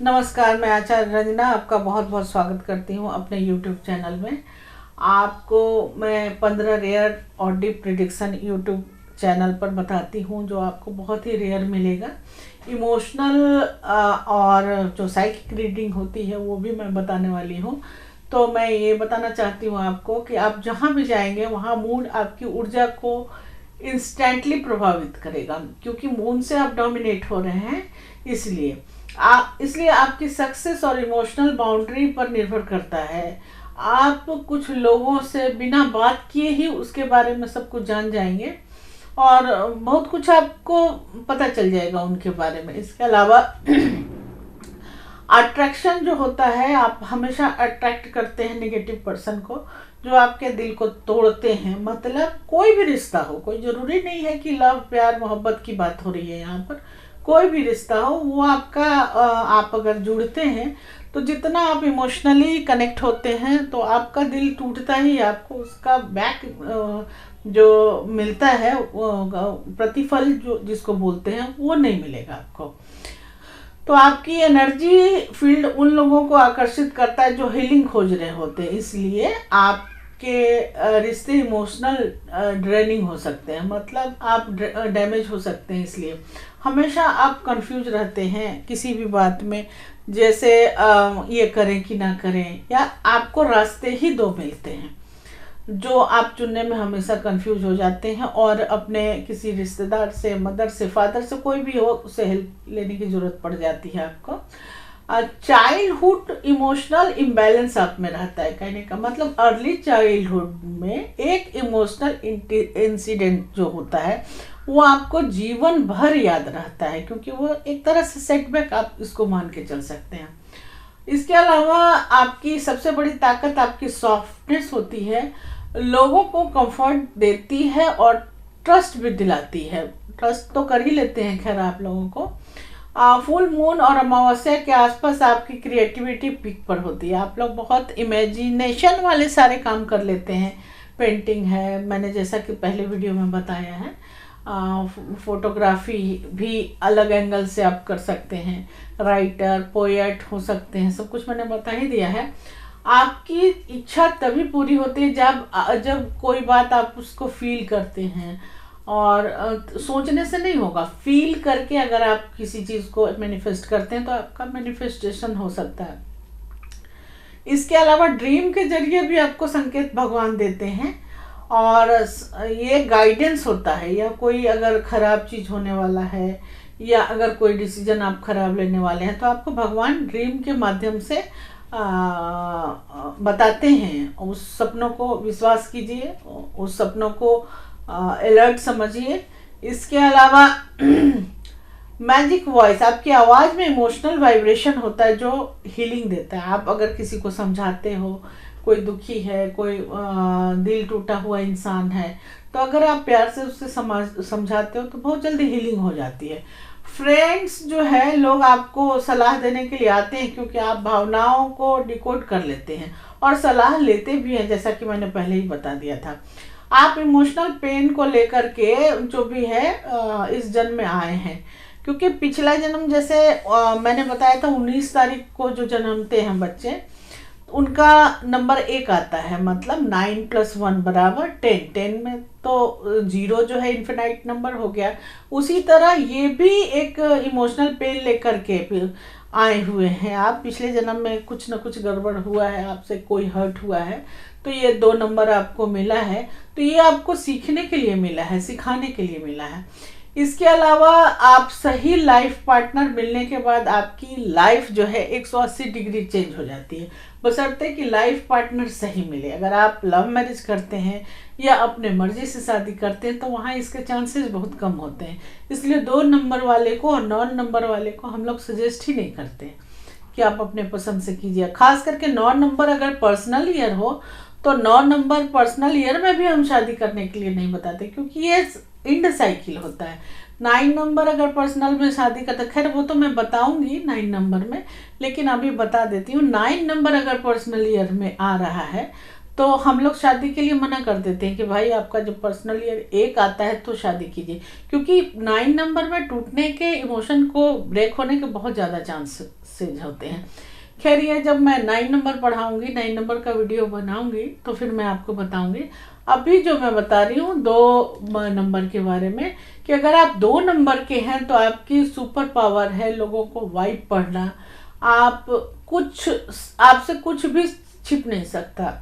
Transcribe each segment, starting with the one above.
नमस्कार, मैं आचार्य रंजना आपका बहुत बहुत स्वागत करती हूँ अपने YouTube चैनल में। आपको मैं 15 रेयर और डीप प्रिडिक्शन YouTube चैनल पर बताती हूँ जो आपको बहुत ही रेयर मिलेगा। इमोशनल और जो साइकिक रीडिंग होती है वो भी मैं बताने वाली हूँ। तो मैं ये बताना चाहती हूँ आपको कि आप जहाँ भी जाएंगे वहाँ मूड आपकी ऊर्जा को इंस्टेंटली प्रभावित करेगा, क्योंकि मून से आप डोमिनेट हो रहे हैं। इसलिए आपकी सक्सेस और इमोशनल बाउंड्री पर निर्भर करता है। आप कुछ लोगों से बिना बात किए ही उसके बारे में सब कुछ जान जाएंगे और बहुत कुछ आपको पता चल जाएगा उनके बारे में। इसके अलावा अट्रैक्शन जो होता है, आप हमेशा अट्रैक्ट करते हैं नेगेटिव पर्सन को जो आपके दिल को तोड़ते हैं। मतलब कोई भी रिश्ता हो, कोई जरूरी नहीं है कि लव प्यार मोहब्बत की बात हो रही है यहाँ पर, कोई भी रिश्ता हो वो आपका आप अगर जुड़ते हैं तो जितना आप इमोशनली कनेक्ट होते हैं तो आपका दिल टूटता ही, आपको उसका बैक जो मिलता है प्रतिफल जो जिसको बोलते हैं वो नहीं मिलेगा आपको। तो आपकी एनर्जी फील्ड उन लोगों को आकर्षित करता है जो हीलिंग खोज रहे होते हैं। इसलिए आपके रिश्ते इमोशनल ड्रेनिंग हो सकते हैं, मतलब आप डैमेज हो सकते हैं। इसलिए हमेशा आप कंफ्यूज रहते हैं किसी भी बात में, जैसे ये करें कि ना करें, या आपको रास्ते ही दो मिलते हैं जो आप चुनने में हमेशा कंफ्यूज हो जाते हैं और अपने किसी रिश्तेदार से, मदर से, फादर से, कोई भी हो उससे हेल्प लेने की ज़रूरत पड़ जाती है आपको। चाइल्डहुड इमोशनल इम्बैलेंस आप में रहता है। कहने का मतलब अर्ली चाइल्डहुड में एक इमोशनल इंसिडेंट जो होता है वो आपको जीवन भर याद रहता है, क्योंकि वो एक तरह से सेटबैक आप इसको मान के चल सकते हैं। इसके अलावा आपकी सबसे बड़ी ताकत आपकी सॉफ्टनेस होती है, लोगों को कंफर्ट देती है और ट्रस्ट भी दिलाती है। ट्रस्ट तो कर ही लेते हैं खैर आप लोगों को। फुल मून और अमावस्या के आसपास आपकी क्रिएटिविटी पीक पर होती है। आप लोग बहुत इमेजिनेशन वाले सारे काम कर लेते हैं। पेंटिंग है, मैंने जैसा कि पहले वीडियो में बताया है, फोटोग्राफी भी अलग एंगल से आप कर सकते हैं, राइटर, पोएट हो सकते हैं, सब कुछ मैंने बता ही दिया है। आपकी इच्छा तभी पूरी होती है जब कोई बात आप उसको फील करते हैं, और सोचने से नहीं होगा, फील करके अगर आप किसी चीज़ को मैनिफेस्ट करते हैं तो आपका मैनिफेस्टेशन हो सकता है। इसके अलावा ड्रीम के जरिए भी आपको संकेत भगवान देते हैं और ये गाइडेंस होता है, या कोई अगर खराब चीज़ होने वाला है या अगर कोई डिसीजन आप खराब लेने वाले हैं तो आपको भगवान ड्रीम के माध्यम से बताते हैं। उस सपनों को विश्वास कीजिए, उस सपनों को अलर्ट समझिए। इसके अलावा मैजिक वॉइस, आपकी आवाज़ में इमोशनल वाइब्रेशन होता है जो हीलिंग देता है। आप अगर किसी को समझाते हो, कोई दुखी है, कोई दिल टूटा हुआ इंसान है, तो अगर आप प्यार से उससे समझाते हो तो बहुत जल्दी हीलिंग हो जाती है। फ्रेंड्स जो है, लोग आपको सलाह देने के लिए आते हैं क्योंकि आप भावनाओं को डिकोड कर लेते हैं और सलाह लेते भी हैं, जैसा कि मैंने पहले ही बता दिया था। आप इमोशनल पेन को लेकर के जो भी है इस जन्म में आए हैं, क्योंकि पिछला जन्म जैसे मैंने बताया था 19 तारीख को जो जन्मते हैं बच्चे, उनका नंबर 1 आता है, मतलब 9 + 1 = 10। 10 में तो 0 जो है इन्फिनाइट नंबर हो गया। उसी तरह ये भी एक इमोशनल पेन लेकर के आए हुए हैं। आप पिछले जन्म में कुछ न कुछ गड़बड़ हुआ है, आपसे कोई हर्ट हुआ है, तो ये 2 नंबर आपको मिला है। तो ये आपको सीखने के लिए मिला है, सिखाने के लिए मिला है। इसके अलावा आप सही लाइफ पार्टनर मिलने के बाद आपकी लाइफ जो है 180 डिग्री चेंज हो जाती है, बशर्ते कि लाइफ पार्टनर सही मिले। अगर आप लव मैरिज करते हैं या अपने मर्जी से शादी करते हैं तो वहाँ इसके चांसेस बहुत कम होते हैं। इसलिए 2 नंबर वाले को और 9 नंबर वाले को हम लोग सजेस्ट ही नहीं करते कि आप अपने पसंद से कीजिए। खास करके 9 नंबर अगर पर्सनल ईयर हो तो 9 नंबर पर्सनल ईयर में भी हम शादी करने के लिए नहीं बताते, क्योंकि ये इंड साइकिल होता है। 9 नंबर अगर पर्सनल में शादी करते, खैर वो तो मैं बताऊंगी 9 नंबर में, लेकिन अभी बता देती हूँ। 9 नंबर अगर पर्सनल ईयर में आ रहा है तो हम लोग शादी के लिए मना कर देते हैं कि भाई आपका जब पर्सनल ईयर 1 आता है तो शादी कीजिए, क्योंकि 9 नंबर में टूटने के, इमोशन को ब्रेक होने के बहुत ज़्यादा चांसेस होते हैं। खैर, ये जब मैं 9 नंबर पढ़ाऊंगी, 9 नंबर का वीडियो बनाऊंगी तो फिर मैं आपको बताऊंगी। अभी जो मैं बता रही हूँ 2 नंबर के बारे में, कि अगर आप 2 नंबर के हैं तो आपकी सुपर पावर है लोगों को वाइब पढ़ना। आप आपसे कुछ भी छिप नहीं सकता।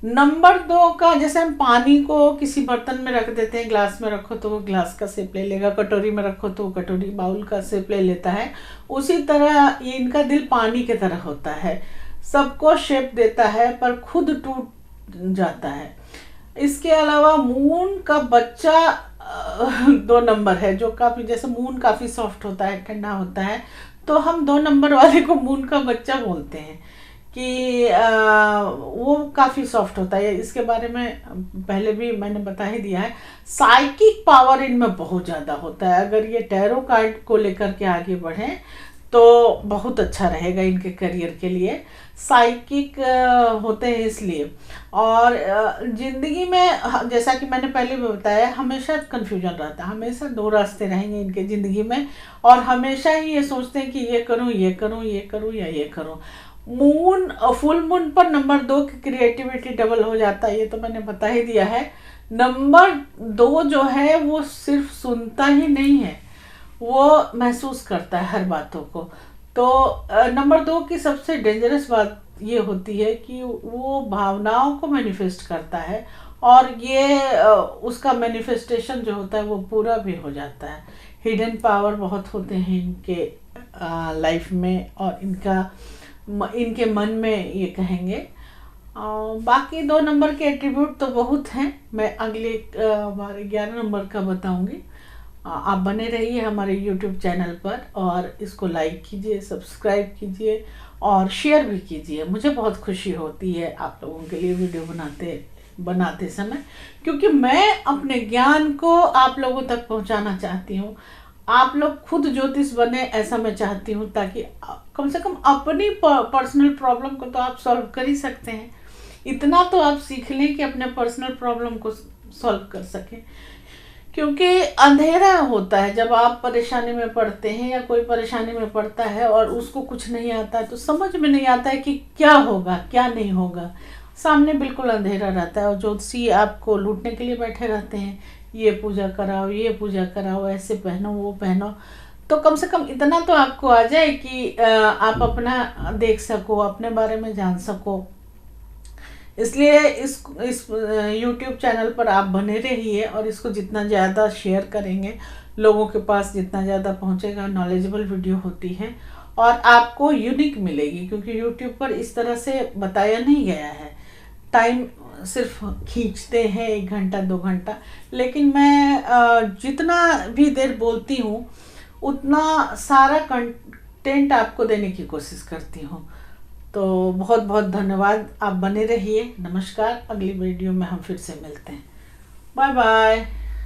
नंबर 2 का, जैसे हम पानी को किसी बर्तन में रख देते हैं, ग्लास में रखो तो वो ग्लास का शेप ले लेगा, कटोरी में रखो तो वो कटोरी बाउल का शेप ले लेता है, उसी तरह ये इनका दिल पानी की तरह होता है, सबको शेप देता है पर खुद टूट जाता है। इसके अलावा मून का बच्चा 2 नंबर है, जो काफ़ी, जैसे मून काफ़ी सॉफ्ट होता है, ठंडा होता है, तो हम 2 नंबर वाले को मून का बच्चा बोलते हैं कि वो काफ़ी सॉफ्ट होता है। इसके बारे में पहले भी मैंने बता ही दिया है। साइकिक पावर इनमें बहुत ज़्यादा होता है। अगर ये टैरो कार्ड को लेकर के आगे बढ़ें तो बहुत अच्छा रहेगा इनके करियर के लिए। साइकिक होते हैं इसलिए। और ज़िंदगी में, जैसा कि मैंने पहले भी बताया, हमेशा कन्फ्यूजन रहता है, हमेशा 2 रास्ते रहेंगे इनके ज़िंदगी में, और हमेशा ही ये सोचते हैं कि ये करूँ, ये करूँ, ये करूँ या ये करूँ। फुल मून पर नंबर 2 की क्रिएटिविटी डबल हो जाता है, ये तो मैंने बता ही दिया है। नंबर 2 जो है वो सिर्फ सुनता ही नहीं है, वो महसूस करता है हर बातों को। तो नंबर 2 की सबसे डेंजरस बात ये होती है कि वो भावनाओं को मैनिफेस्ट करता है, और ये उसका मैनिफेस्टेशन जो होता है वो पूरा भी हो जाता है। हिडन पावर बहुत होते हैं इनके लाइफ में, और इनके मन में, ये कहेंगे। बाकी 2 नंबर के एट्रीब्यूट तो बहुत हैं, मैं अगले हमारे 11 नंबर का बताऊंगी। आप बने रहिए हमारे YouTube चैनल पर, और इसको लाइक कीजिए, सब्सक्राइब कीजिए और शेयर भी कीजिए। मुझे बहुत खुशी होती है आप लोगों के लिए वीडियो बनाते समय, क्योंकि मैं अपने ज्ञान को आप लोगों तक पहुंचाना चाहती हूँ। आप लोग खुद ज्योतिष बने, ऐसा मैं चाहती हूँ, ताकि कम से कम अपनी पर्सनल प्रॉब्लम को तो आप सॉल्व कर ही सकते हैं। इतना तो आप सीख लें कि अपने पर्सनल प्रॉब्लम को सॉल्व कर सकें, क्योंकि अंधेरा होता है जब आप परेशानी में पड़ते हैं या कोई परेशानी में पड़ता है और उसको कुछ नहीं आता है, तो समझ में नहीं आता है कि क्या होगा क्या नहीं होगा। सामने बिल्कुल अंधेरा रहता है, और ज्योतिषी आपको लूटने के लिए बैठे रहते हैं, ये पूजा कराओ, ये पूजा कराओ, ऐसे पहनो, वो पहनो। तो कम से कम इतना तो आपको आ जाए कि आप अपना देख सको, अपने बारे में जान सको। इसलिए इस YouTube चैनल पर आप बने रहिए, और इसको जितना ज़्यादा शेयर करेंगे, लोगों के पास जितना ज़्यादा पहुंचेगा, नॉलेजेबल वीडियो होती है और आपको यूनिक मिलेगी, क्योंकि YouTube पर इस तरह से बताया नहीं गया है। टाइम सिर्फ खींचते हैं 1 घंटा 2 घंटा, लेकिन मैं जितना भी देर बोलती हूँ उतना सारा कंटेंट आपको देने की कोशिश करती हूँ। तो बहुत बहुत धन्यवाद, आप बने रहिए। नमस्कार, अगली वीडियो में हम फिर से मिलते हैं। Bye bye.